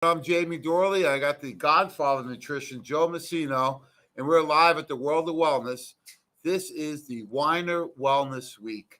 I'm Jamie Dorley. I got the Godfather of Nutrition, Joe Messino, and we're live at the World of Wellness. This is the Weiner Wellness Week,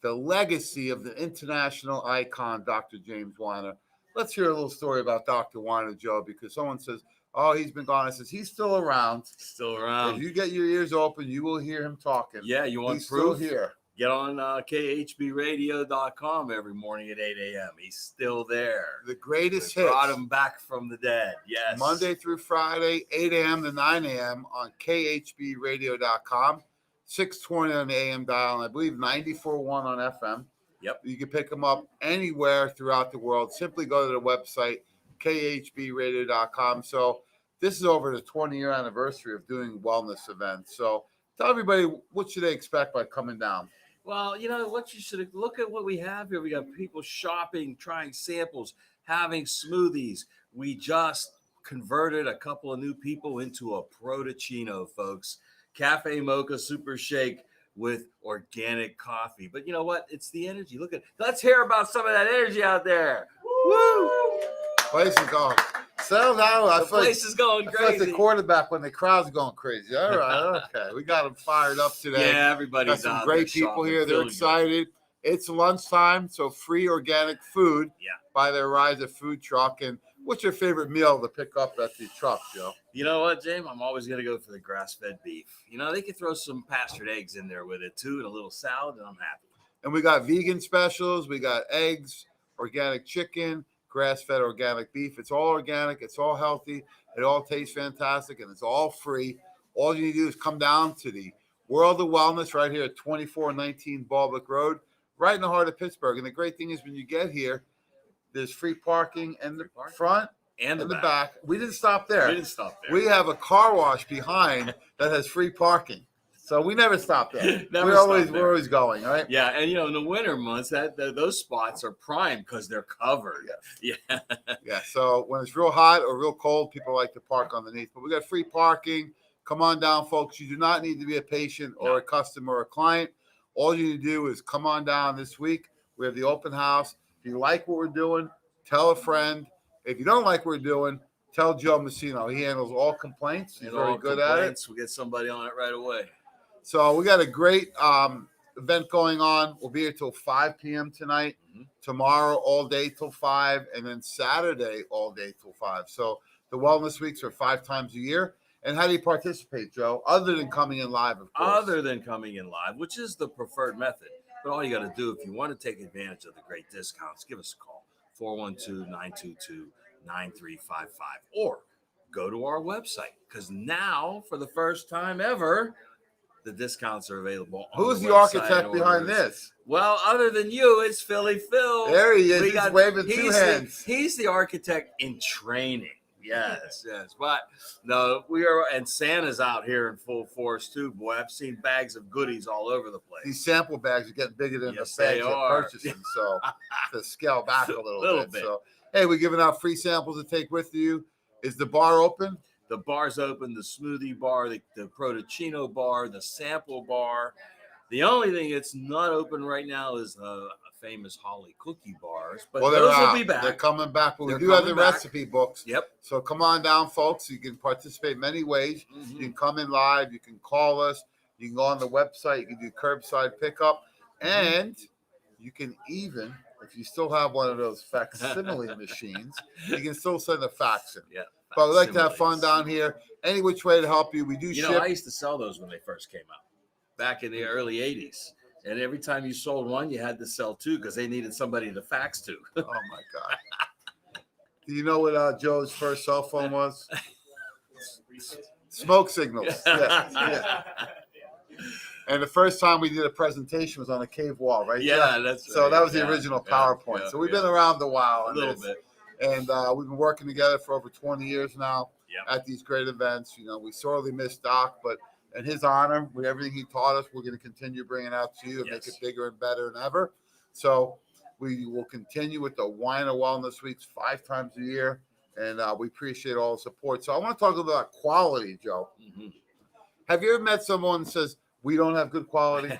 the legacy of the international icon, Dr. James Weiner. Let's hear a little story about Dr. Weiner, Joe, because someone says, oh, he's been gone. I says, he's still around. Still around. If you get your ears open, you will hear him talking. Yeah, you want he's proof? Still here. Get on khbradio.com every morning at 8 a.m. He's still there. The greatest They hits. brought him back from the dead. Yes. Monday through Friday, 8 a.m. to 9 a.m. on khbradio.com, 620 on the AM dial, and I believe 94.1 on FM. Yep. You can pick them up anywhere throughout the world. Simply go to the website, khbradio.com. So this is over the 20-year anniversary of doing wellness events. So tell everybody, what should they expect by coming down? Well, you know what, you should look at what we have here. We got people shopping, trying samples, having smoothies. We just converted a couple of new people into a Protocino, folks. Cafe Mocha Super Shake with organic coffee. But you know what? It's the energy. Let's hear about some of that energy out there. Woo! Place is going. Settle down. The place is going crazy. Like the quarterback when the crowd's going crazy. All right, okay. We got them fired up today. Yeah, everybody's got some out great there people shopping, here. They're excited. Good. It's lunchtime, so free organic food by their Rise of Food truck. And what's your favorite meal to pick up at the truck, Joe? You know what, James? I'm always going to go for the grass-fed beef. You know, they could throw some pastured eggs in there with it, too, and a little salad, and I'm happy. And we got vegan specials. We got eggs, organic chicken, grass-fed organic beef. It's all organic. It's all healthy. It all tastes fantastic, and it's all free. All you need to do is come down to the World of Wellness right here at 2419 Baldwick Road, right in the heart of Pittsburgh. And the great thing is when you get here, there's free parking in the front and the back. We didn't stop there. We have a car wash behind that has free parking. So we never stop there. We're always going, right? Yeah, and you know, in the winter months, those spots are prime because they're covered. Yes. Yeah. Yeah. So when it's real hot or real cold, people like to park underneath. But we got free parking. Come on down, folks. You do not need to be a patient or a customer or a client. All you need to do is come on down this week. We have the open house. If you like what we're doing, tell a friend. If you don't like what we're doing, tell Joe Messino. He handles all complaints. He's very good at it. We'll get somebody on it right away. So we got a great event going on. We'll be here till 5 p.m. tonight. Mm-hmm. Tomorrow, all day till 5. And then Saturday, all day till 5. So the Wellness Weeks are 5 times a year. And how do you participate, Joe? Other than coming in live, of course. Other than coming in live, which is the preferred method. But all you got to do, if you want to take advantage of the great discounts, give us a call, 412-922-9355. Or go to our website, because now, for the first time ever, the discounts are available on Who's the the architect behind this? Well, other than you, it's Philly Phil. There he is. He's waving two hands. He's the architect in training. Yes. But no, we are, and Santa's out here in full force too. Boy, I've seen bags of goodies all over the place. These sample bags are getting bigger than the bags you're purchasing, so to scale back a little bit. So, hey, we're giving out free samples to take with you. Is the bar open? The bar's open. The smoothie bar, the Protocino bar, the sample bar. The only thing that's not open right now is famous Holly cookie bars, but those will be back. They're coming back, but we do have the recipe books. Yep. So come on down, folks. You can participate many ways. Mm-hmm. You can come in live. You can call us. You can go on the website. You can do curbside pickup. And you can even, if you still have one of those facsimile machines, you can still send a fax in. Yeah. But we like to have fun down here. Any which way to help you. We do ship. You know, I used to sell those when they first came out back in the early 80s. And every time you sold one, you had to sell two because they needed somebody to fax to. Oh, my God. Do you know what Joe's first cell phone was? Smoke signals. Yeah. And the first time we did a presentation was on a cave wall, right? Yeah, that's right. So that was the original PowerPoint. So we've been around a while. A little bit. And we've been working together for over 20 years now at these great events. You know, we sorely miss Doc, but in his honor, with everything he taught us, we're going to continue bringing out to you and make it bigger and better than ever. So we will continue with the Wine and Wellness Weeks 5 times a year, and we appreciate all the support. So I want to talk about quality, Joe. Mm-hmm. Have you ever met someone that says, we don't have good quality?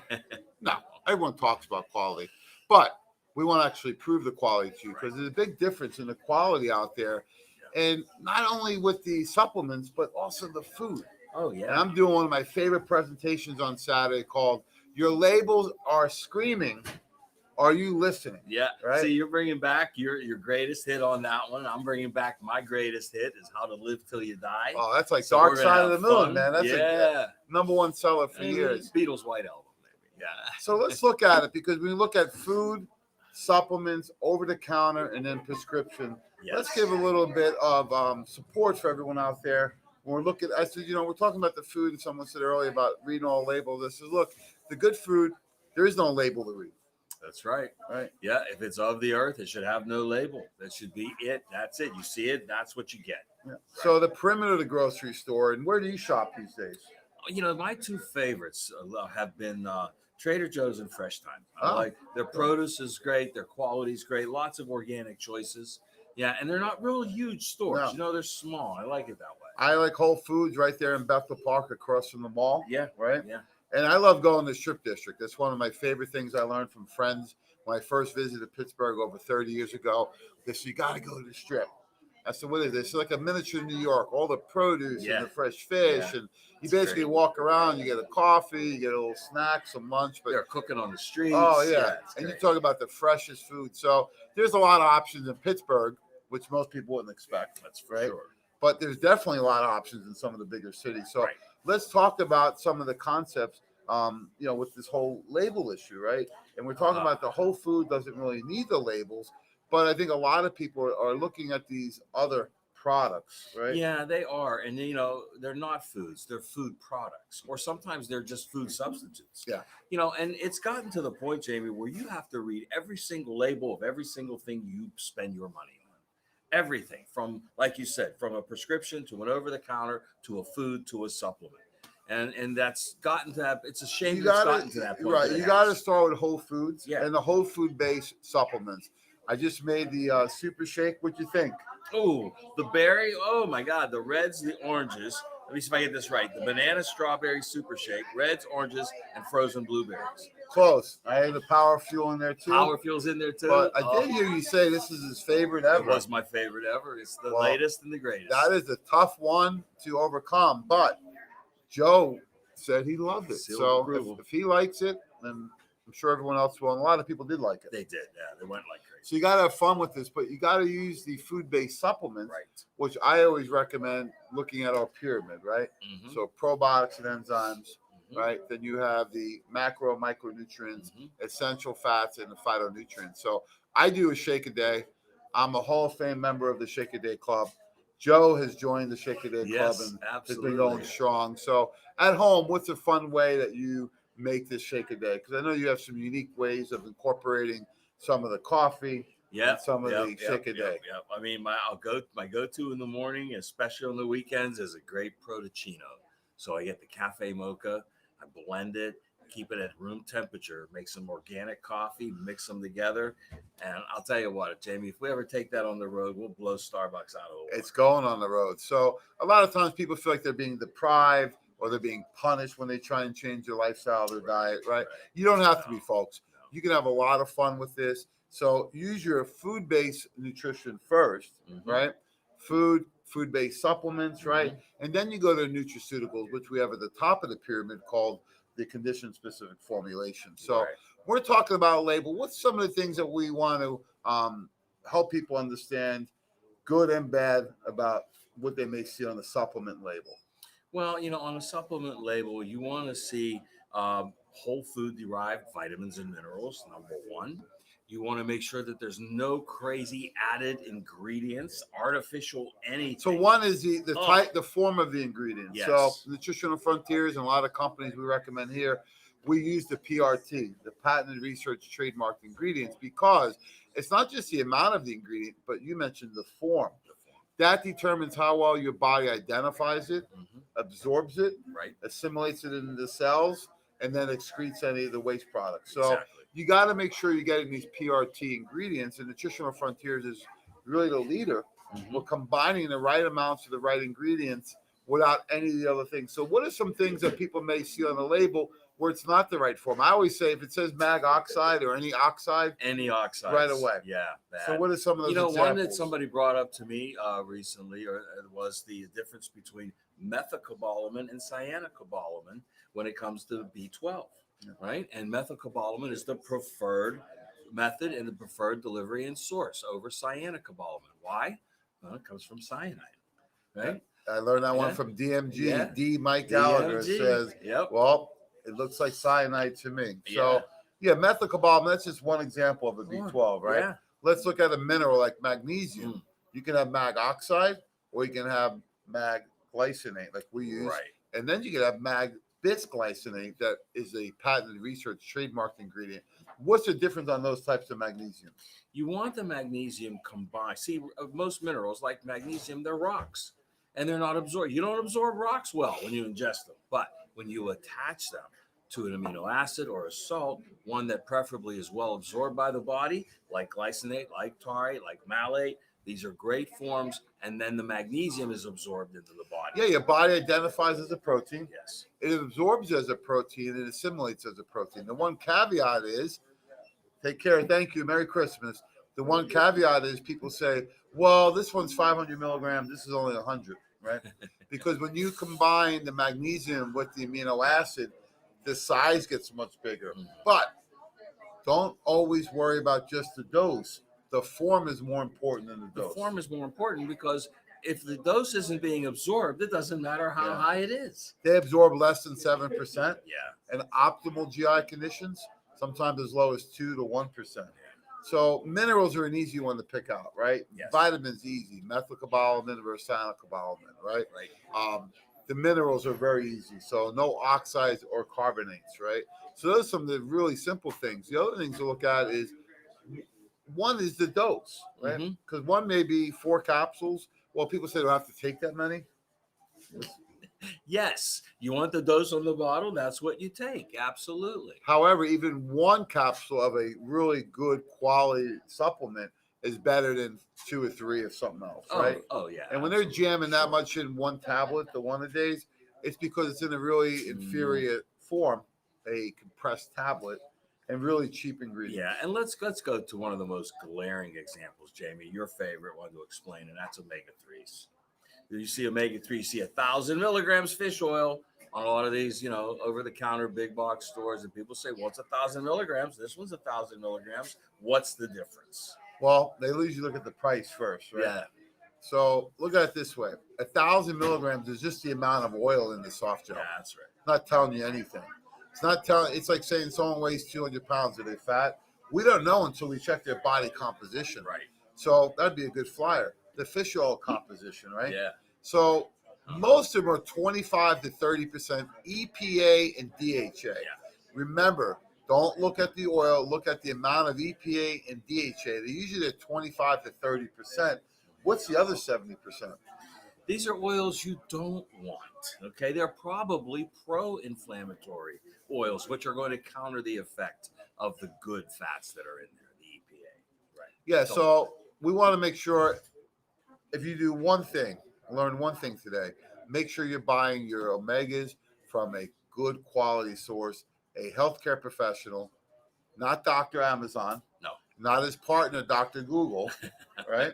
No, everyone talks about quality, but we want to actually prove the quality to you because there's a big difference in the quality out there. and not only with the supplements, but also the food. Oh And yeah. I'm doing one of my favorite presentations on Saturday called "Your Labels Are Screaming. Are You Listening?" Yeah. Right? See, you're bringing back your greatest hit on that one. I'm bringing back my greatest hit is How to Live Till You Die. Oh, that's like So Dark we're gonna Side of have the Moon, fun. man. That's Yeah. a #1 seller for I mean, years. Beatles' White Album, maybe. Yeah. So let's look at it, because when we look at food, supplements, over the counter, and then prescription, let's Yes. give a little bit of support for everyone out there. When we're looking, I said, we're talking about the food, and someone said earlier about reading all the labels. I said, look, the good food, there is no label to read. That's right. Right. Yeah. If it's of the earth, it should have no label. That should be it. That's it. You see it. That's what you get. Yeah. Right. So the perimeter of the grocery store, and where do you shop these days? My two favorites have been Trader Joe's and Fresh Time. I like their produce is great, their quality is great, lots of organic choices. Yeah, and they're not real huge stores. No. They're small. I like it that way. I like Whole Foods right there in Bethel Park across from the mall. Yeah, right. Yeah, And I love going to the Strip District. That's one of my favorite things I learned from friends when I first visited Pittsburgh over 30 years ago. They said, you got to go to the Strip. I said, what is this? It's like a miniature New York, all the produce and the fresh fish. And you basically walk around, you get a coffee, you get a little snack, some lunch. But they're cooking on the streets. Oh, yeah. And you talk about the freshest food. So there's a lot of options in Pittsburgh, which most people wouldn't expect. That's for sure. But there's definitely a lot of options in some of the bigger cities. So let's talk about some of the concepts, with this whole label issue, right? And we're talking about the whole food doesn't really need the labels, but I think a lot of people are looking at these other products, right? Yeah, they are. And, they're not foods, they're food products, or sometimes they're just food substitutes. Yeah. And it's gotten to the point, Jamie, where you have to read every single label of every single thing you spend your money on. Everything from, like you said, from a prescription to an over-the-counter to a food to a supplement. And that's gotten to that. It's a shame it's gotten to that point. Right. You got to start with whole foods Yeah. and the whole food based supplements. I just made the super shake. What'd you think? Oh, the berry. Oh my God. The reds, the oranges. Let me see if I get this right. The banana strawberry super shake, reds, oranges, and frozen blueberries. Close. I had the Power Fuel in there too. Power Fuel's in there too. But I did hear you say this is his favorite ever. It was my favorite ever. It's the latest and the greatest. That is a tough one to overcome, but Joe said he loved it. So if he likes it, then I'm sure everyone else will. And a lot of people did like it. They did. Yeah, they went like crazy. So you got to have fun with this, but you got to use the food-based supplements, which I always recommend looking at our pyramid, right? Mm-hmm. So probiotics and enzymes, right? Then you have the macro, micronutrients, essential fats, and the phytonutrients. So I do a shake a day. I'm a Hall of Fame member of the Shake a Day Club. Joe has joined the Shake a Day Club and has been going strong. So at home, what's a fun way that you make this Shake a Day? Because I know you have some unique ways of incorporating some of the coffee and some of the Shake a Day. I mean, my go-to in the morning, especially on the weekends, is a great Protocino. So I get the cafe mocha, I blend it, keep it at room temperature, make some organic coffee, mix them together. And I'll tell you what, Jamie, if we ever take that on the road, we'll blow Starbucks out of the water. It's going on the road. So a lot of times people feel like they're being deprived or they're being punished when they try and change their lifestyle, their diet, right? You don't have to be, folks. You can have a lot of fun with this. So use your food-based nutrition first, right? Food-based supplements, right? And then you go to nutraceuticals, which we have at the top of the pyramid called the condition-specific formulation. So we're talking about a label. What's some of the things that we want to help people understand, good and bad, about what they may see on the supplement label? Well, on a supplement label, you want to see whole food derived vitamins and minerals, number one. You want to make sure that there's no crazy added ingredients, artificial anything. So one is the form of the ingredients. Yes. So Nutritional Frontiers and a lot of companies we recommend here, we use the PRT, the patented research trademarked ingredients, because it's not just the amount of the ingredient, but you mentioned the form. That determines how well your body identifies it, absorbs it, assimilates it into the cells, and then excretes any of the waste products. So you got to make sure you're getting these PRT ingredients, and Nutritional Frontiers is really the leader. We're combining the right amounts of the right ingredients without any of the other things. So what are some things that people may see on the label where it's not the right form. I always say if it says mag oxide or any oxide, right away. Yeah. So what are some of those examples? One that somebody brought up to me recently was the difference between methylcobalamin and cyanocobalamin when it comes to B12, right? And methylcobalamin is the preferred method and the preferred delivery and source over cyanocobalamin. Why? Well, it comes from cyanide, right? I learned that one from DMG. Yeah. D. Mike Gallagher says, well, it looks like cyanide to me. So, methylcobalamin, that's just one example of a B12, right? Yeah. Let's look at a mineral like magnesium. You can have mag oxide or you can have mag glycinate like we use. Right. And then you can have mag bisglycinate that is a patented research trademarked ingredient. What's the difference on those types of magnesium? You want the magnesium combined. See, most minerals like magnesium, they're rocks and they're not absorbed. You don't absorb rocks well when you ingest them, but when you attach them to an amino acid or a salt, one that preferably is well absorbed by the body, like glycinate, like taurate, like malate, these are great forms, and then the magnesium is absorbed into the body. Yeah, your body identifies as a protein. Yes. It absorbs as a protein and it assimilates as a protein. The one caveat is, take care, thank you, Merry Christmas. The one caveat is people say, well, this one's 500 milligrams, this is only 100, right? Because when you combine the magnesium with the amino acid, the size gets much bigger. But don't always worry about just the dose. The form is more important than the dose. The form is more important because if the dose isn't being absorbed, it doesn't matter how high it is. They absorb less than 7%. Yeah. And optimal GI conditions, sometimes as low as 2 to 1%. So minerals are an easy one to pick out, right? Yes. Vitamins easy, methylcobalamin versus cyanocobalamin, right? Right. The minerals are very easy, so no oxides or carbonates, right? So those are some of the really simple things. The other things to look at is, one is the dose, right? Because one may be 4 capsules. Well, people say, do I have to take that many? Yes, you want the dose on the bottle, that's what you take. Absolutely. However, even 1 capsule of a really good quality supplement is better than 2 or 3 of something else, right? Oh yeah. And when they're jamming that much in 1 tablet, the one a days, it's because it's in a really inferior form, a compressed tablet, and really cheap ingredients. Yeah, and let's go to one of the most glaring examples, Jamie, your favorite one to explain, and that's omega-3s. You see omega-3, you see 1,000 milligrams fish oil on a lot of these, over-the-counter big box stores, and people say, well, it's 1,000 milligrams. This one's 1,000 milligrams. What's the difference? Well, they usually look at the price first, right? Yeah. So look at it this way: 1,000 milligrams is just the amount of oil in the soft gel. Yeah, that's right. It's not telling you anything. It's like saying someone weighs 200 pounds. Are they fat? We don't know until we check their body composition. Right. So that'd be a good flyer. The fish oil composition, right? Yeah. So most of them are 25 to 30% EPA and DHA. Yeah. Remember, don't look at the oil. Look at the amount of EPA and DHA. They're usually at 25 to 30%. What's the other 70%? These are oils you don't want, okay? They're probably pro-inflammatory oils, which are going to counter the effect of the good fats that are in there, the EPA. Right. Yeah, so we want to make sure, if you do one thing, learn one thing today, make sure you're buying your omegas from a good quality source, a healthcare professional, not Dr. Amazon. No. Not his partner, Dr. Google, right?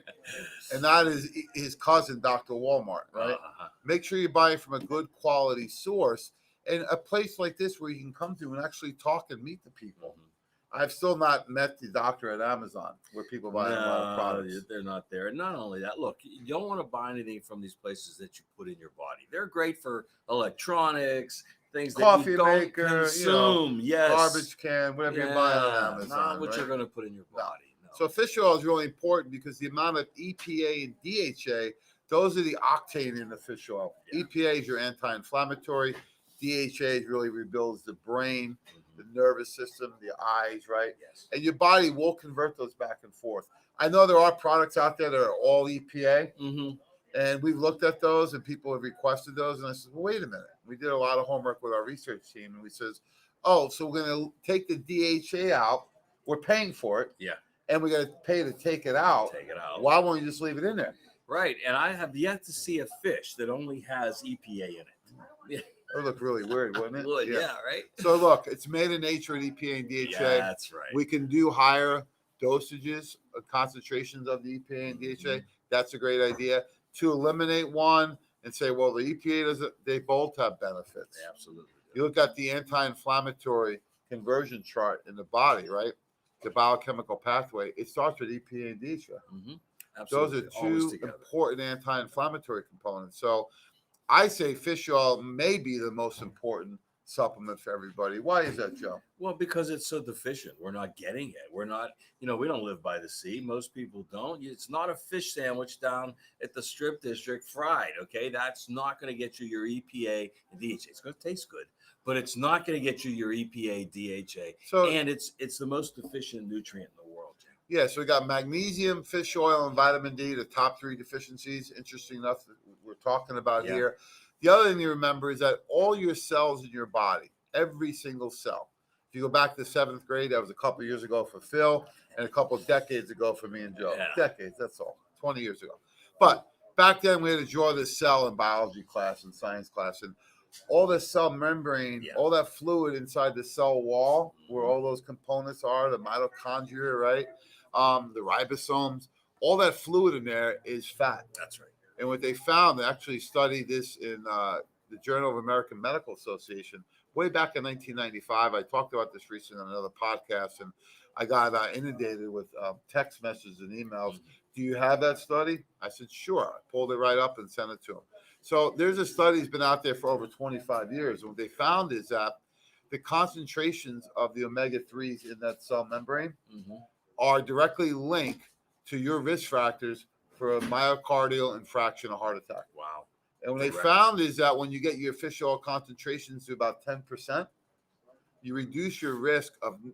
And not his cousin, Dr. Walmart, right? Make sure you buy it from a good quality source and a place like this where you can come to and actually talk and meet the people. I've still not met the doctor at Amazon where people buy a lot of products. They're not there. And not only that, look, you don't want to buy anything from these places that you put in your body. They're great for electronics, things that Coffee you don't maker, consume. Yes. Garbage can, whatever you're buying on Amazon. Not what right? you're going to put in your body. No. So fish oil is really important because the amount of EPA and DHA, those are the octane in the fish oil. Yeah. EPA is your anti-inflammatory. DHA really rebuilds the brain, the nervous system, the eyes, right? Yes. And your body will convert those back and forth. I know there are products out there that are all EPA, and we've looked at those, and people have requested those. And I said, well, wait a minute. We did a lot of homework with our research team, and we says, oh, so we're going to take the DHA out. We're paying for it. Yeah. And we're going to pay to take it out. Take it out. Why won't you just leave it in there? Right. And I have yet to see a fish that only has EPA in it. That would look really weird, wouldn't it? Would, yeah, right? So look, it's made in nature at EPA and DHA. Yeah, that's right. We can do higher dosages, concentrations of the EPA and DHA. That's a great idea. To eliminate one and say, well, the EPA doesn't, they both have benefits. They absolutely do. You look at the anti-inflammatory conversion chart in the body, right? The biochemical pathway, it starts with EPA and DHA. Absolutely. Those are two important anti-inflammatory components. So I say fish oil may be the most important supplement for everybody. Why is that, Joe? Well, because it's so deficient. We're not getting it. We're not, we don't live by the sea. Most people don't. It's not a fish sandwich down at the Strip District fried, okay? That's not going to get you your EPA and DHA. It's going to taste good, but it's not going to get you your EPA, DHA. So, and it's the most deficient nutrient in the world, Jim. Yeah, so we got magnesium, fish oil, and vitamin D, the top three deficiencies. Interesting enough that we're talking about here. The other thing to remember is that all your cells in your body, every single cell, if you go back to 7th grade, that was a couple years ago for Phil and a couple of decades ago for me and Joe. Yeah. Decades, that's all, 20 years ago. But back then we had to draw this cell in biology class and science class, and all the cell membrane, all that fluid inside the cell wall, where all those components are, the mitochondria, right? The ribosomes, all that fluid in there is fat. That's right. And what they found, they actually studied this in the Journal of American Medical Association way back in 1995. I talked about this recently on another podcast, and I got inundated with text messages and emails. Do you have that study? I said, sure. I pulled it right up and sent it to them. So there's a study that's been out there for over 25 years. And what they found is that the concentrations of the omega-3s in that cell membrane are directly linked to your risk factors for a myocardial infarction, a heart attack. Wow. And what they found is that when you get your fish oil concentrations to about 10%, you reduce your risk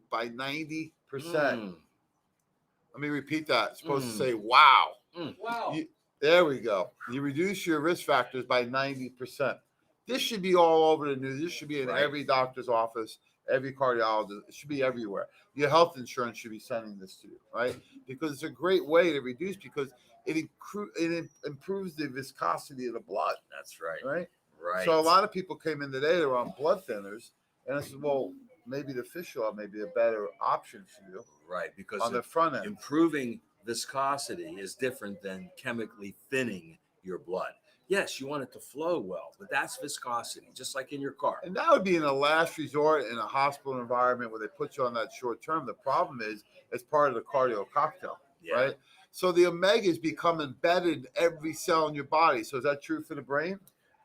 by 90%. Let me repeat that. It's supposed to say, wow. Wow. There we go. You reduce your risk factors by 90%. This should be all over the news. This should be in every doctor's office, every cardiologist. It should be everywhere. Your health insurance should be sending this to you, right? Because it's a great way to reduce, because it improves the viscosity of the blood. That's right. Right. So a lot of people came in today, they were on blood thinners, and I said, well, maybe the fish oil may be a better option for you. Right, because on the front end, improving viscosity is different than chemically thinning your blood. Yes, you want it to flow well, but that's viscosity, just like in your car. And that would be in a last resort in a hospital environment where they put you on that short term. The problem is it's part of the cardio cocktail, right? So the omegas become embedded in every cell in your body. So is that true for the brain?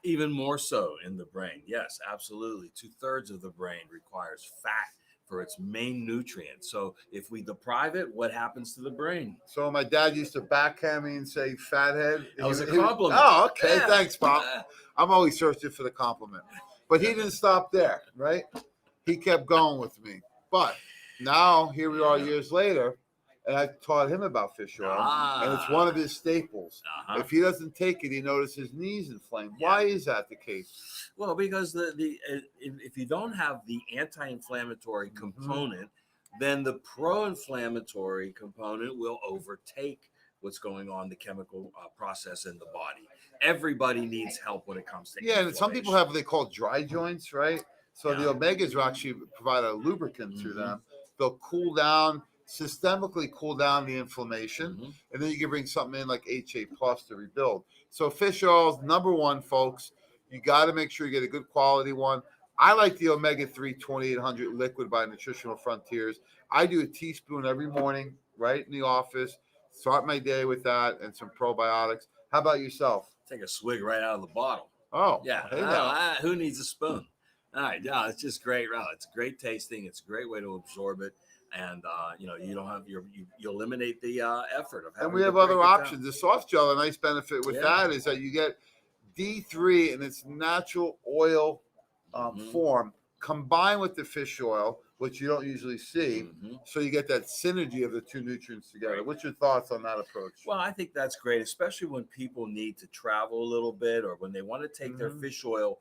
Even more so in the brain. Yes, absolutely. 2/3 of the brain requires fat for its main nutrient. So if we deprive it, what happens to the brain? So my dad used to backhand me and say fathead. That was a compliment. Oh, okay. Yeah. Thanks, Pop. I'm always searching for the compliment. But he didn't stop there, right? He kept going with me. But now here we are years later, and I taught him about fish oil, and it's one of his staples. If he doesn't take it, he notices his knees inflamed. Why is that the case? Well, because if you don't have the anti-inflammatory component, then the pro-inflammatory component will overtake what's going on, the chemical process in the body. Everybody needs help when it comes to and some people have what they call dry joints, right? So the omegas will actually provide a lubricant to them. They'll cool down, systemically cool down the inflammation, and then you can bring something in like HA plus to rebuild. So fish oil is number one, folks. You got to make sure you get a good quality one. I like the omega-3 2800 liquid by Nutritional Frontiers. I do a teaspoon every morning right in the office. Start my day with that and some probiotics. How about yourself? Take a swig right out of the bottle. Oh, yeah. Hey, who needs a spoon? All right, yeah, it's just great. It's great tasting. It's a great way to absorb it. And you don't have you eliminate the effort of having. And we have other options. The soft gel, a nice benefit with that is that you get D3 in its natural oil form, combined with the fish oil, which you don't usually see. So you get that synergy of the two nutrients together. Right. What's your thoughts on that approach? Well, I think that's great, especially when people need to travel a little bit or when they want to take their fish oil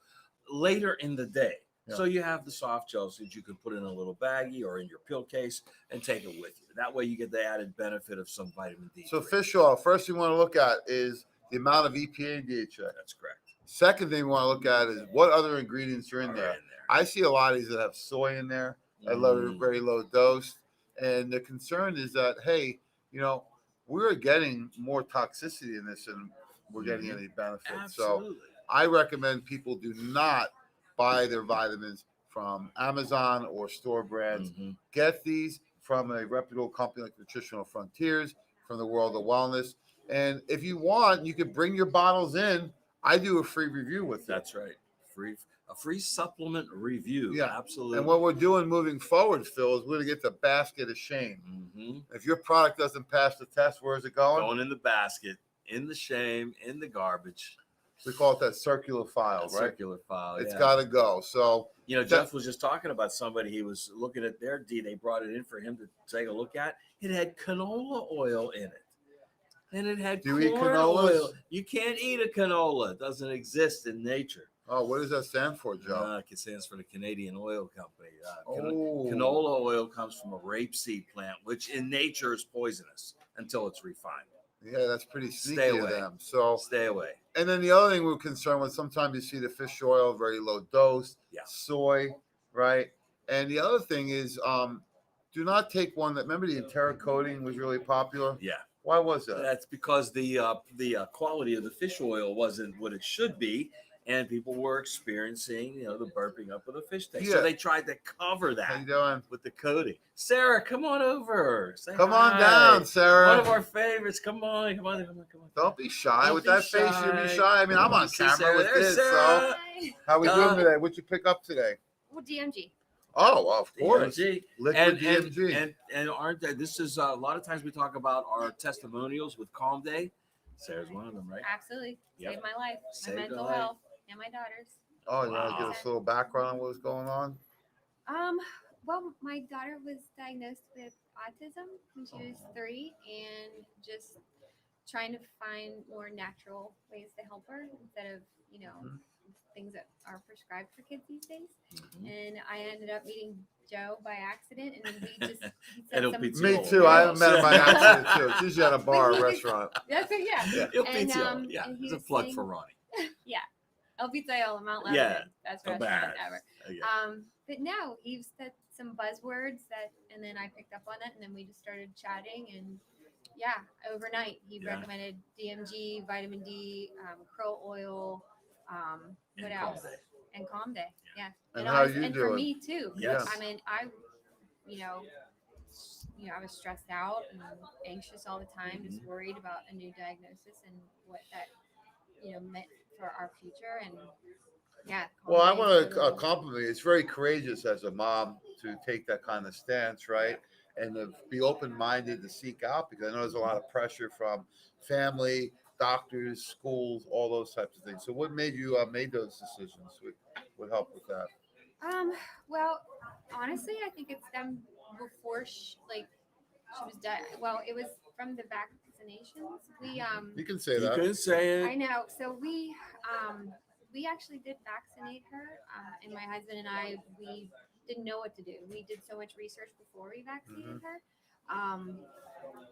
later in the day. So you have the soft gels that you can put in a little baggie or in your pill case and take it with you. That way you get the added benefit of some vitamin D. So fish oil, first thing you want to look at is the amount of EPA and DHA. That's correct. Second thing we want to look at is what other ingredients are in Are there. in there. I see a lot of these that have soy in there at very low dose. And the concern is that, hey, we're getting more toxicity in this than we're getting any benefit. Absolutely. So I recommend people do not buy their vitamins from Amazon or store brands. Get these from a reputable company like Nutritional Frontiers, from the World of Wellness. And if you want, you can bring your bottles in. I do a free review with it. That's right. A free supplement review. Yeah, absolutely. And what we're doing moving forward, Phil, is we're going to get the basket of shame. If your product doesn't pass the test, where's it going? Going in the basket, in the shame, in the garbage. We call it that circular file, right? Circular file. It's got to go. So, Jeff was just talking about somebody. He was looking at their D. They brought it in for him to take a look at. It had canola oil in it. And it had corn oil. You can't eat a canola. It doesn't exist in nature. Oh, what does that stand for, Joe? It stands for the Canadian Oil Company. Canola oil comes from a rapeseed plant, which in nature is poisonous until it's refined. Yeah, that's pretty sneaky of them. So stay away. And then the other thing we're concerned with, sometimes you see the fish oil, very low dose, soy, right? And the other thing is, do not take one that, remember the enteric coating was really popular? Yeah. Why was that? That's because the quality of the fish oil wasn't what it should be, and people were experiencing, the burping up of the fish tank. So they tried to cover that. How you doing? With the coating. Sarah, come on over. Come on down, Sarah. One of our favorites. Come on. Don't be shy. With that face, you'll be shy. I mean, I'm on camera with this. So, how we doing today? What'd you pick up today? Well, DMG. Oh, well, of course. DMG. Liquid DMG. And aren't they? This is a lot of times we talk about our testimonials with Calm Day. Sarah's one of them, right? Absolutely. Yep. Saved my life, Saved my mental health, and my daughter's. Oh, you want to give us a little background on what was going on? Well, my daughter was diagnosed with autism when she was 3, and just trying to find more natural ways to help her instead of, things that are prescribed for kids these days. And I ended up meeting Joe by accident, and he said Me too. I met him by accident too. It's usually at a bar or restaurant. That's it, yeah. It's a plug for Ronnie. Yeah. El Pizzaiola, Mount Lebanon. Yeah. Best restaurant ever. But no, he said some buzzwords and then I picked up on it, and then we just started chatting, and overnight he recommended DMG, vitamin D, krill oil, what else? And Calm Day. Yeah. And how you doing? For me too. Yes. I mean, I was stressed out and anxious all the time, just worried about a new diagnosis and what that, meant for our future. And well, I want to compliment you. It's very courageous as a mom to take that kind of stance, right? And to be open-minded to seek out, because I know there's a lot of pressure from family, doctors, schools, all those types of things. So what made you made those decisions? Would help with that. Well, honestly, I think it's them before she was well, it was from the vaccinations. You can say that. You can say it. I know. So we actually did vaccinate her, and my husband and I, we didn't know what to do. We did so much research before we vaccinated her.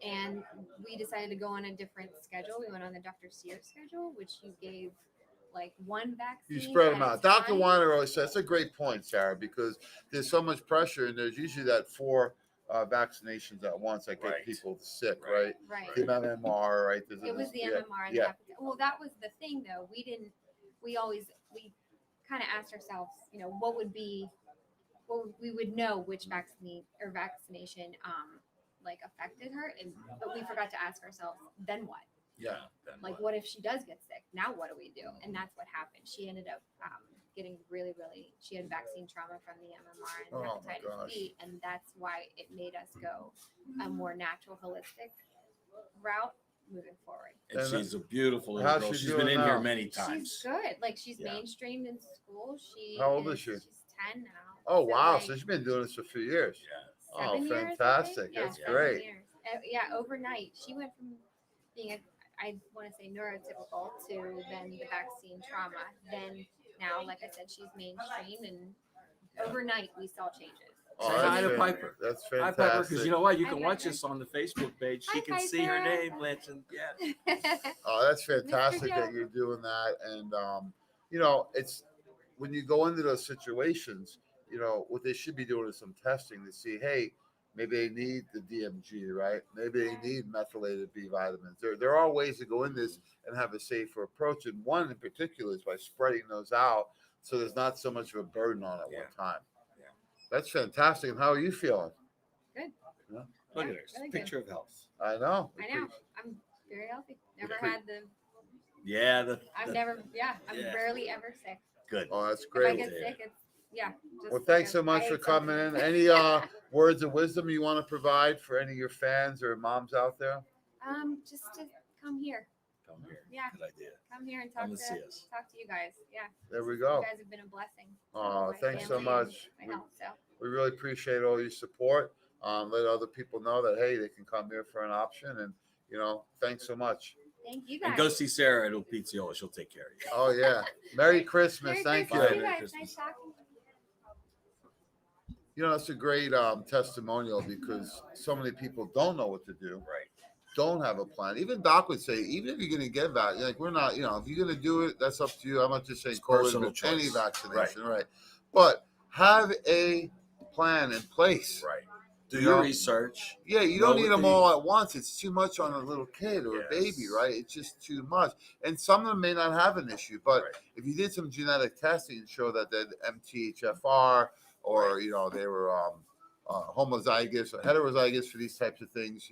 And we decided to go on a different schedule. We went on the Dr. Sears schedule, which you gave one vaccine. You spread them out. Dr. Weiner always says, that's a great point, Sarah, because there's so much pressure, and there's usually that 4 vaccinations at once that get people sick, right? Right. The MMR, right? It was the MMR. And well, that was the thing, though. We kind of asked ourselves, what would be, we would know which vaccination affected her, but we forgot to ask ourselves, then what? What if she does get sick? Now what do we do? And that's what happened. She ended up getting really, she had vaccine trauma from the MMR and hepatitis B, and that's why it made us go a more natural, holistic route moving forward. And she's a beautiful little girl. She's been in here many times. She's good. She's mainstreamed in school. How old is she? She's 10 now. Oh, wow. So she's been doing this for a few years. Yeah. 7 years, fantastic. That's great. Overnight. She went from being I want to say neurotypical to then the vaccine trauma. Then now, like I said, she's mainstream, and overnight we saw changes. Say hi to Piper. That's fantastic. Hi, Piper, because you know what? You Hi, can watch Piper. this on the Facebook page. She Hi, can see her Piper. name, Lynch, and Oh, that's fantastic Joe. that you're doing that. And it's when you go into those situations, what they should be doing is some testing to see, hey, maybe they need the DMG, right? Maybe they need methylated B vitamins. There are ways to go in this and have a safer approach. And one in particular is by spreading those out so there's not so much of a burden on at one time. Yeah. That's fantastic. And how are you feeling? Good. Yeah. Look at her. Really Picture of health. I know. I'm very healthy. Never had the. Yeah. I'm rarely ever sick. Good. Oh, that's If I great. get sick, it's Well, thanks so much for coming in. Any words of wisdom you want to provide for any of your fans or moms out there? Just to come here. Come here. Yeah. Good idea. Come here and Come talk and see to us. you guys. Yeah. There we go. You guys have been a blessing. Oh, My thanks so family much. and my health, so. We really appreciate all your support. Let other people know that, hey, they can come here for an option. And, thanks so much. Thank you guys. And go see Sarah at Il Pizziola. She'll take care of you. Oh, yeah. Merry Christmas. Merry Thank Christmas, you. you Merry guys. Christmas. Nice talking. It's a great testimonial because so many people don't know what to do. Right. Don't have a plan. Even Doc would say, even if you're going to get vaccinated, like we're not, if you're going to do it, that's up to you. I'm not just saying It's COVID, personal but any choice. vaccination, right? But have a plan in place. Right. Do your research. Yeah, you don't need them all at once. It's too much on a little kid or a baby, right? It's just too much. And some of them may not have an issue, but if you did some genetic testing and show that they had MTHFR or, they were homozygous or heterozygous for these types of things,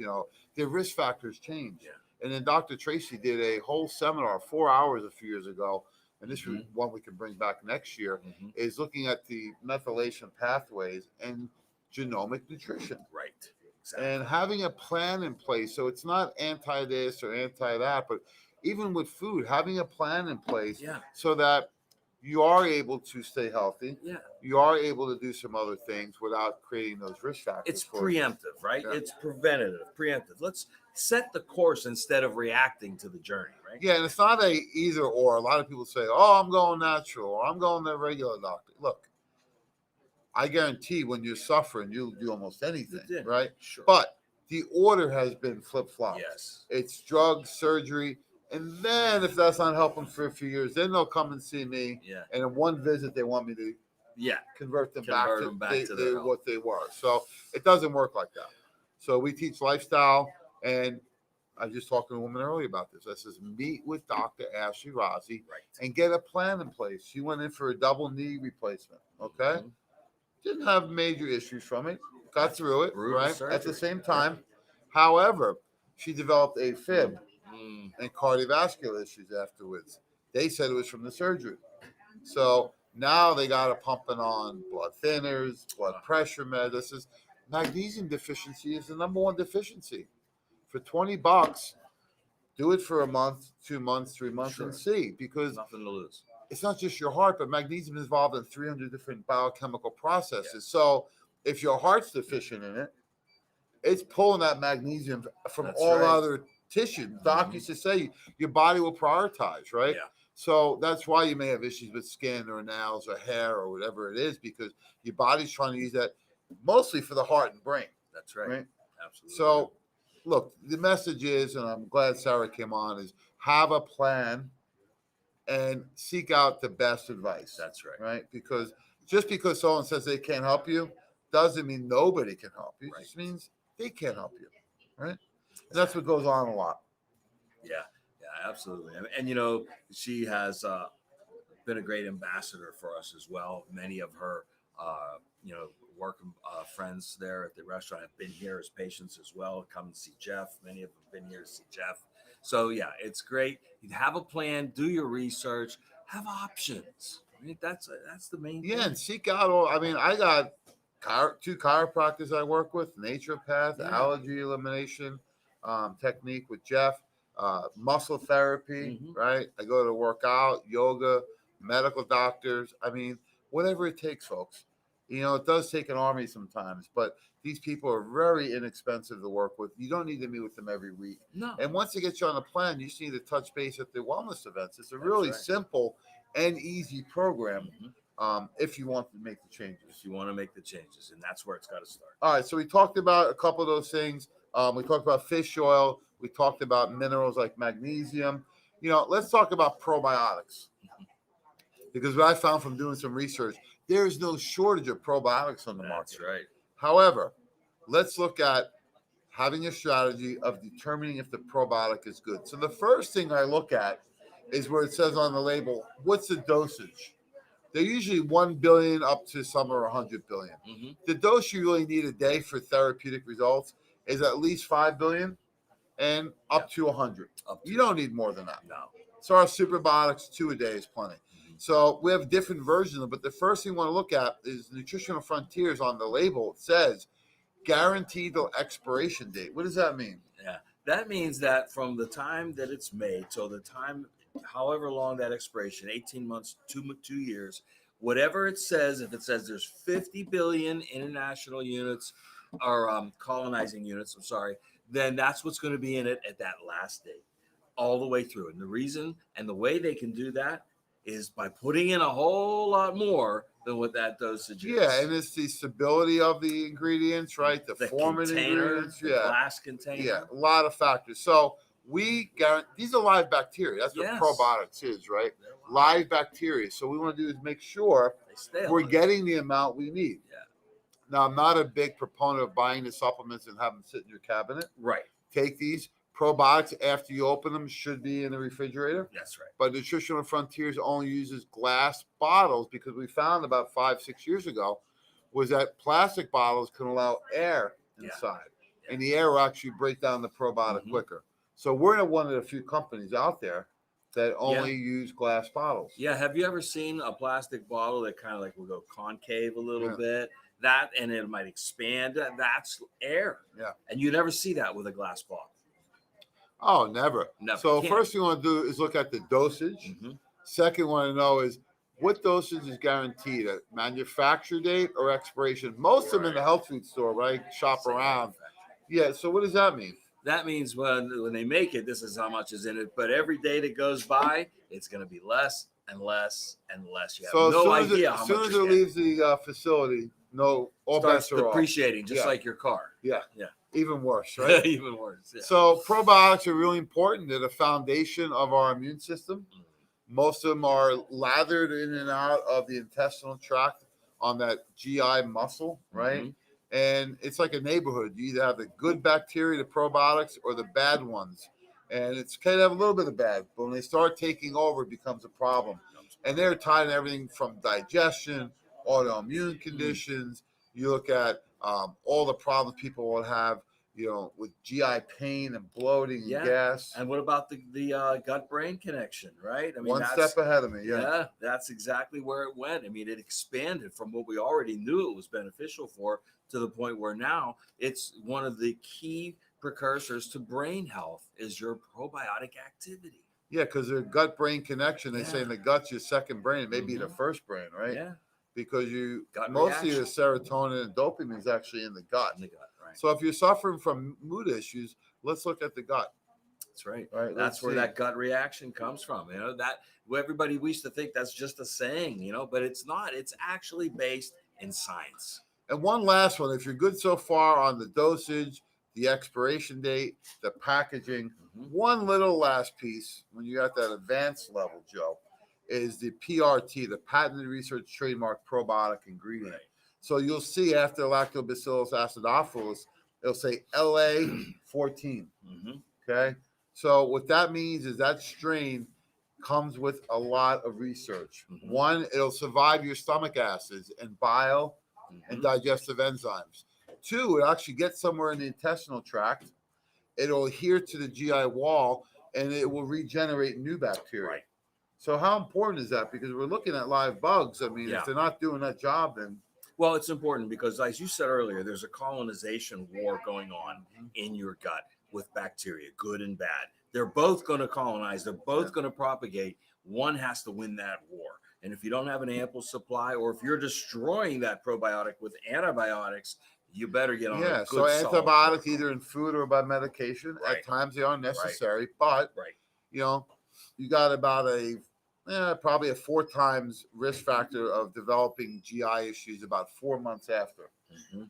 their risk factors change. Yeah. And then Dr. Tracy did a whole seminar, 4 hours a few years ago, and this is one we can bring back next year, is looking at the methylation pathways and genomic nutrition. Right. Exactly. And having a plan in place. So it's not anti this or anti that, but even with food, having a plan in place so that you are able to stay healthy. Yeah. You are able to do some other things without creating those risk factors. It's preemptive, right? Yeah. It's preventative, preemptive. Let's set the course instead of reacting to the journey, right? Yeah, and it's not a either or. A lot of people say, oh, I'm going natural or I'm going to a regular doctor. Look, I guarantee when you're suffering, you'll do almost anything, right? Sure. But the order has been flip-flopped. Yes. It's drugs, surgery, and then if that's not helping for a few years, then they'll come and see me. Yeah. And in one visit, they want me to convert them back to what they were. So it doesn't work like that. So we teach lifestyle, and I just talked to a woman earlier about this. I says, meet with Dr. Ashley Rossi and get a plan in place. She went in for a double knee replacement, okay? Didn't have major issues from it. Got through it, right? At the same time, however, she developed a fib and cardiovascular issues afterwards. They said it was from the surgery. So now they got her pumping on blood thinners, blood pressure medicines. Magnesium deficiency is the number one deficiency. For $20, do it for a month, 2 months, 3 months, and see, because nothing to lose. It's not just your heart, but magnesium is involved in 300 different biochemical processes. Yeah. So if your heart's deficient in it, it's pulling that magnesium from other tissues. Doc used to say your body will prioritize, right? Yeah. So that's why you may have issues with skin or nails or hair or whatever it is, because your body's trying to use that mostly for the heart and brain. That's right. Absolutely. So look, the message is, and I'm glad Sarah came on, is have a plan and seek out the best advice. That's right. Right? Because just because someone says they can't help you doesn't mean nobody can help you. It just means they can't help you. Right? And that's what goes on a lot. Yeah. Yeah, absolutely. And she has been a great ambassador for us as well. Many of her, working friends there at the restaurant have been here as patients as well. Come and see Jeff. Many of them have been here to see Jeff. So yeah, it's great. You have a plan, do your research, have options. I mean, that's the main thing. Yeah, and seek out I got 2 chiropractors I work with, naturopath, allergy elimination technique with Jeff, muscle therapy, right? I go to work out, yoga, medical doctors. I mean, whatever it takes, folks. It does take an army sometimes, but these people are very inexpensive to work with. You don't need to meet with them every week. No. And once they get you on a plan, you just need to touch base at the wellness events. It's a really simple and easy program if you want to make the changes. If you want to make the changes, and that's where it's got to start. All right, so we talked about a couple of those things. We talked about fish oil. We talked about minerals like magnesium. Let's talk about probiotics. Because what I found from doing some research, there is no shortage of probiotics on the market. That's right. However, let's look at having a strategy of determining if the probiotic is good. So the first thing I look at is where it says on the label, what's the dosage? They're usually 1 billion up to some are 100 billion. Mm-hmm. The dose you really need a day for therapeutic results is at least 5 billion and up to 100. You don't need more than that. No. So our superbiotics, 2 a day is plenty. Mm-hmm. So we have different versions, but the first thing you want to look at is Nutritional Frontiers on the label. It says guaranteed the expiration date. What does that mean? Yeah, that means that from the time that it's made till the time, however long that expiration, 18 months, 2 years, whatever it says, if it says there's 50 billion international units or colonizing units, I'm sorry, then that's what's going to be in it at that last date, all the way through. And the reason and the way they can do that is by putting in a whole lot more than what that dosage is. Yeah, and it's the stability of the ingredients, right? The form of the ingredients. The glass container. Yeah, a lot of factors. So we guarantee these are live bacteria. That's what probiotics is, right? Live bacteria. So what we want to do is make sure we're getting the amount we need. Yeah. Now, I'm not a big proponent of buying the supplements and having them sit in your cabinet. Right. Take these. Probiotics, after you open them, should be in the refrigerator. That's right. But Nutritional Frontiers only uses glass bottles because we found about 5-6 years ago was that plastic bottles can allow air inside. Yeah. And the air will actually break down the probiotic quicker. So we're one of the few companies out there that only use glass bottles. Yeah. Have you ever seen a plastic bottle that kind of like will go concave a little bit? That, and it might expand. That's air. Yeah. And you never see that with a glass bottle. Oh, never. So first thing you want to do is look at the dosage. Mm-hmm. Second, you want to know is what dosage is guaranteed, a manufacture date or expiration. Most of them in the health food store, right? Shop around. Yeah. So what does that mean? That means when they make it, this is how much is in it. But every day that goes by, it's going to be less and less and less. You have no idea how much. As soon as it leaves the facility, all bets are off. Depreciating, just like your car. Yeah. Yeah. Even worse, right? Even worse. Yeah. So probiotics are really important. They're the foundation of our immune system. Most of them are lathered in and out of the intestinal tract on that GI muscle, right? Mm-hmm. And it's like a neighborhood. You either have the good bacteria, the probiotics, or the bad ones. And it's kind of a little bit of bad, but when they start taking over, it becomes a problem. And they're tied to everything from digestion, autoimmune conditions. You look at all the problems people will have, with GI pain and bloating and gas. And what about the gut-brain connection, right? I mean, one step ahead of me. Yeah, that's exactly where it went. I mean, it expanded from what we already knew it was beneficial for to the point where now it's one of the key precursors to brain health is your probiotic activity. Yeah, because the gut-brain connection, they say in the gut's your second brain, it may be the first brain, right? Yeah. Because mostly the serotonin and dopamine is actually in the gut. In the gut, right. So if you're suffering from mood issues, let's look at the gut. That's right. That's where that gut reaction comes from. Everybody we used to think that's just a saying, but it's not. It's actually based in science. And one last one, if you're good so far on the dosage, the expiration date, the packaging, one little last piece when you got that advanced level, Joe, is the PRT, the patented research trademark probiotic ingredient. Right. So you'll see after Lactobacillus acidophilus, it'll say LA14. Okay. So what that means is that strain comes with a lot of research. One, it'll survive your stomach acids and bile and digestive enzymes. Two, it actually gets somewhere in the intestinal tract. It'll adhere to the GI wall and it will regenerate new bacteria. Right. So how important is that? Because we're looking at live bugs. I mean, if they're not doing that job, then... Well, it's important because, as you said earlier, there's a colonization war going on in your gut with bacteria, good and bad. They're both going to colonize. They're both going to propagate. One has to win that war. And if you don't have an ample supply, or if you're destroying that probiotic with antibiotics, you better get on a good so antibiotics either in food or by medication. Right. At times they are necessary, but you got about probably a 4 times risk factor of developing GI issues about 4 months after.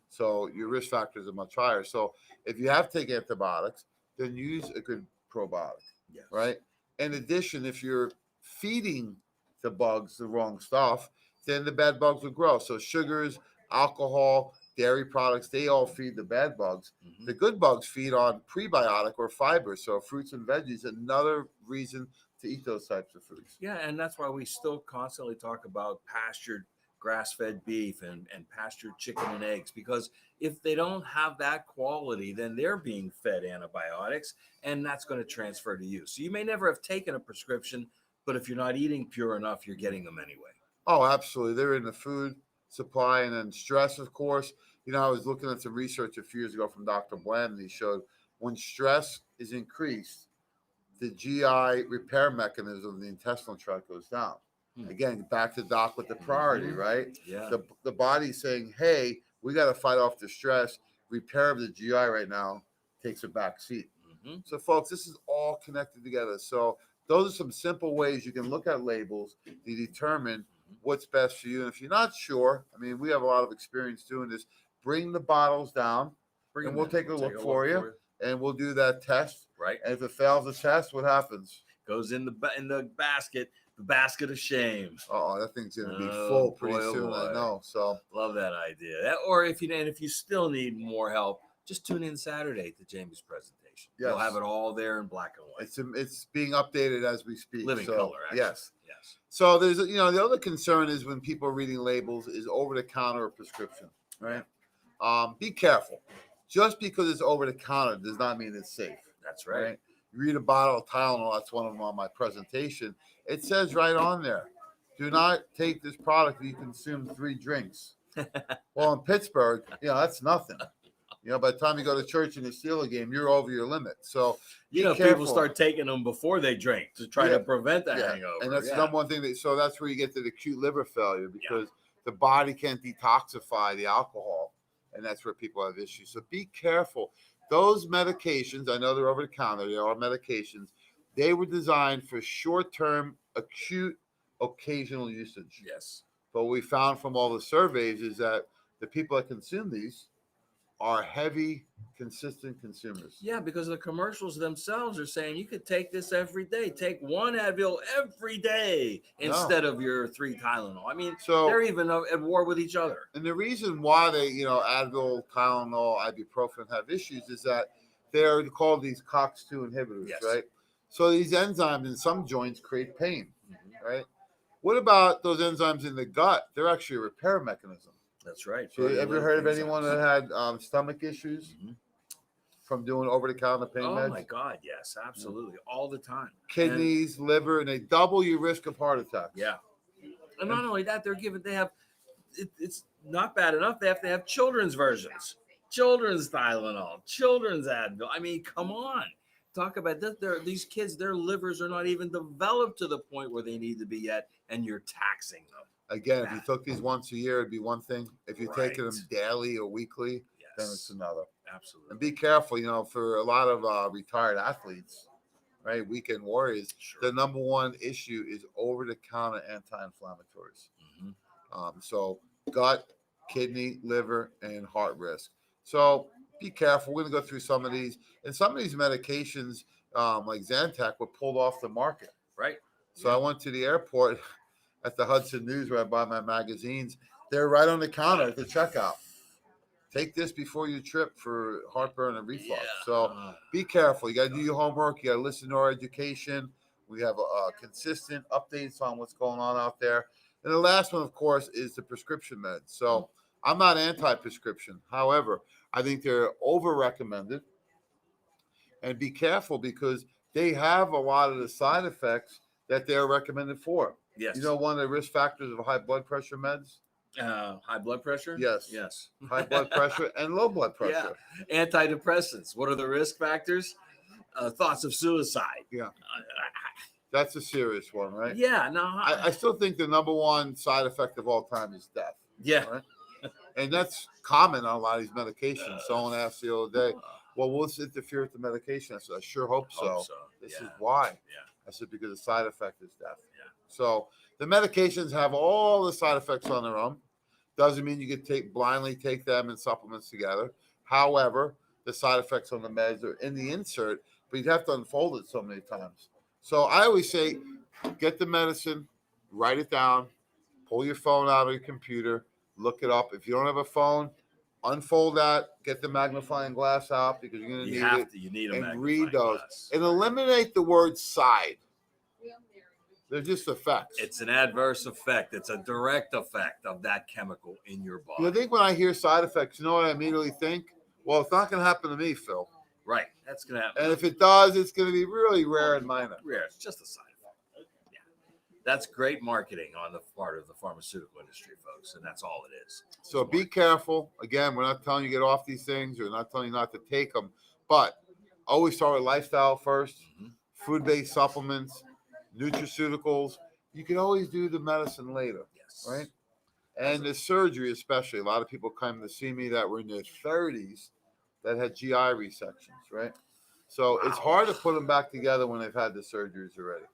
So your risk factors are much higher. So if you have to take antibiotics, then use a good probiotic. Right. In addition, if you're feeding the bugs the wrong stuff, then the bad bugs will grow. So sugars, alcohol, dairy products, they all feed the bad bugs. The good bugs feed on prebiotic or fiber. So fruits and veggies, another reason to eat those types of foods. Yeah, and that's why we still constantly talk about pastured grass-fed beef and pastured chicken and eggs, because if they don't have that quality, then they're being fed antibiotics, and that's going to transfer to you. So you may never have taken a prescription, but if you're not eating pure enough, you're getting them anyway. Oh, absolutely. They're in the food supply, and then stress, of course. I was looking at some research a few years ago from Dr. Bland, and he showed when stress is increased, the GI repair mechanism of the intestinal tract goes down. Again, back to Doc with the priority, right? Yeah. The body's saying, hey, we got to fight off the stress. Repair of the GI right now takes a back seat. So, folks, this is all connected together. So those are some simple ways you can look at labels to determine what's best for you. And if you're not sure, I mean, we have a lot of experience doing this. Bring the bottles down, and we'll take a look for you, and we'll do that test. Right. And if it fails the test, what happens? Goes in the basket of shame. Oh, that thing's gonna be full pretty soon. Boy. I know. So love that idea. Or if you still need more help, just tune in Saturday to Jamie's presentation. Yes. You'll have it all there in black and white. It's being updated as we speak. Living color. Actually. Yes. Yes. So there's the other concern is when people are reading labels is over the counter or prescription, right? Be careful. Just because it's over the counter does not mean it's safe. That's right. You read a bottle of Tylenol, that's one of them on my presentation. It says right on there, do not take this product if you consume 3 drinks. Well, in Pittsburgh, that's nothing. By the time you go to church and the Steeler game, you're over your limit. So people start taking them before they drink to try to prevent the hangover. And that's the number one thing. So that's where you get to the acute liver failure because the body can't detoxify the alcohol. And that's where people have issues. So be careful. Those medications, I know they're over the counter. They are medications. They were designed for short-term, acute, occasional usage. Yes. But what we found from all the surveys is that the people that consume these are heavy, consistent consumers. Yeah, because the commercials themselves are saying you could take this every day. Take 1 Advil every day instead of your 3 Tylenol. I mean, they're even at war with each other. And the reason why they, Advil, Tylenol, ibuprofen have issues is that they're called these COX-2 inhibitors, right? So these enzymes in some joints create pain, right? What about those enzymes in the gut? They're actually a repair mechanism. That's right. So ever heard of anyone that had stomach issues from doing over-the-counter pain meds? Oh my God, yes, absolutely, all the time. Kidneys, liver, and they double your risk of heart attacks. Yeah, and not only that, it's not bad enough. They have to have children's versions, children's Tylenol, children's Advil. I mean, come on. Talk about this. These kids, their livers are not even developed to the point where they need to be yet, and you're taxing them. Again, if you took these once a year, it'd be one thing. If you're taking them daily or weekly, then it's another. Absolutely. And be careful, for a lot of retired athletes, right, weekend warriors, the number one issue is over-the-counter anti-inflammatories. So gut, kidney, liver, and heart risk. So be careful. We're going to go through some of these. And some of these medications, like Zantac, were pulled off the market. Right. So I went to the airport at the Hudson News where I buy my magazines. They're right on the counter at the checkout. Take this before you trip for heartburn and reflux. So be careful. You got to do your homework. You got to listen to our education. We have consistent updates on what's going on out there. And the last one, of course, is the prescription meds. So I'm not anti-prescription. However, I think they're over-recommended. And be careful because they have a lot of the side effects that they're recommended for. Yes. One of the risk factors of high blood pressure meds? High blood pressure? Yes. Yes. High blood pressure and low blood pressure. Yeah. Antidepressants. What are the risk factors? Thoughts of suicide. Yeah. That's a serious one, right? Yeah. No. I still think the number one side effect of all time is death. Yeah. Right? And that's common on a lot of these medications. Someone asked the other day, well, will this interfere with the medication? I said, I sure hope so. This is why. Yeah. I said, because the side effect is death. Yeah. So the medications have all the side effects on their own. Doesn't mean you could blindly take them and supplements together. However, the side effects on the meds are in the insert, but you'd have to unfold it so many times. So I always say, get the medicine, write it down, pull your phone out of your computer, look it up. If you don't have a phone, unfold that, get the magnifying glass out because you're going to need it. You need a and magnifying read those glass. and eliminate the word side. They're just effects. It's an adverse effect. It's a direct effect of that chemical in your body. I think when I hear side effects, you know what I immediately think? Well, it's not going to happen to me, Phil. Right. That's going to happen. And if it does, it's going to be really rare and minor. Rare. It's just a side effect. Yeah. That's great marketing on the part of the pharmaceutical industry, folks. And that's all it is. So be careful. Again, we're not telling you to get off these things. We're not telling you not to take them. But always start with lifestyle first, food-based supplements, nutraceuticals. You can always do the medicine later, Yes. right? And the surgery especially. A lot of people come to see me that were in their 30s that had GI resections, right? So it's hard to put them back together when they've had the surgeries already.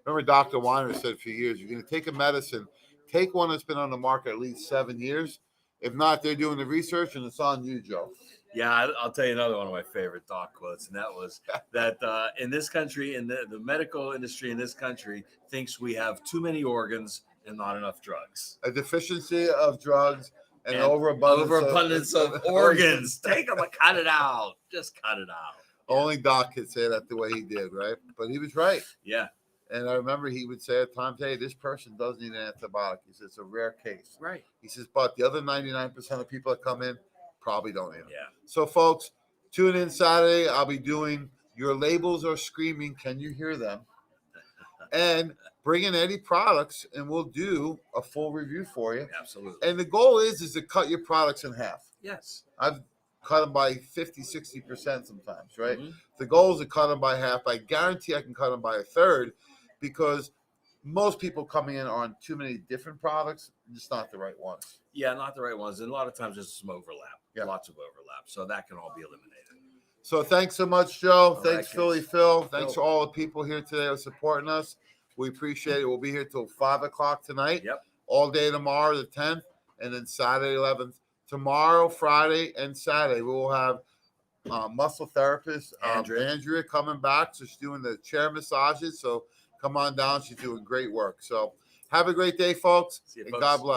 Remember Dr. Weiner said a few years, you're going to take a medicine, take one that's been on the market at least 7 years. If not, they're doing the research and it's on you, Joe. Yeah, I'll tell you another one of my favorite doc quotes, and that was that in this country, in the medical industry in this country, thinks we have too many organs and not enough drugs. A deficiency of drugs and overabundance of organs. Take them and cut it out. Just cut it out. Yeah. Only Doc could say that the way he did, right? But he was right. Yeah. And I remember he would say at times, hey, this person does need an antibiotic. He says it's a rare case. Right. He says, but the other 99% of people that come in probably don't need them. Yeah. So, folks, tune in Saturday. I'll be doing Your Labels Are Screaming. Can you hear them? And bring in any products, and we'll do a full review for you. Absolutely. And the goal is to cut your products in half. Yes. I've cut them by 50, 60% sometimes, right? Mm-hmm. The goal is to cut them by half. I guarantee I can cut them by a third because most people coming in are on too many different products, just not the right ones. Yeah, not the right ones. And a lot of times there's some overlap. Yeah. Lots of overlap. So that can all be eliminated. So thanks so much, Joe. All Thanks, right, Philly kids. Phil. Thanks to all the people here today who are supporting us. We appreciate it. We'll be here till 5 o'clock tonight. Yep. All day tomorrow, the 10th, and then Saturday, 11th. Tomorrow, Friday, and Saturday, we will have muscle therapist Andrea coming back. So she's doing the chair massages. So come on down. She's doing great work. So have a great day, folks. See you, and folks. God bless.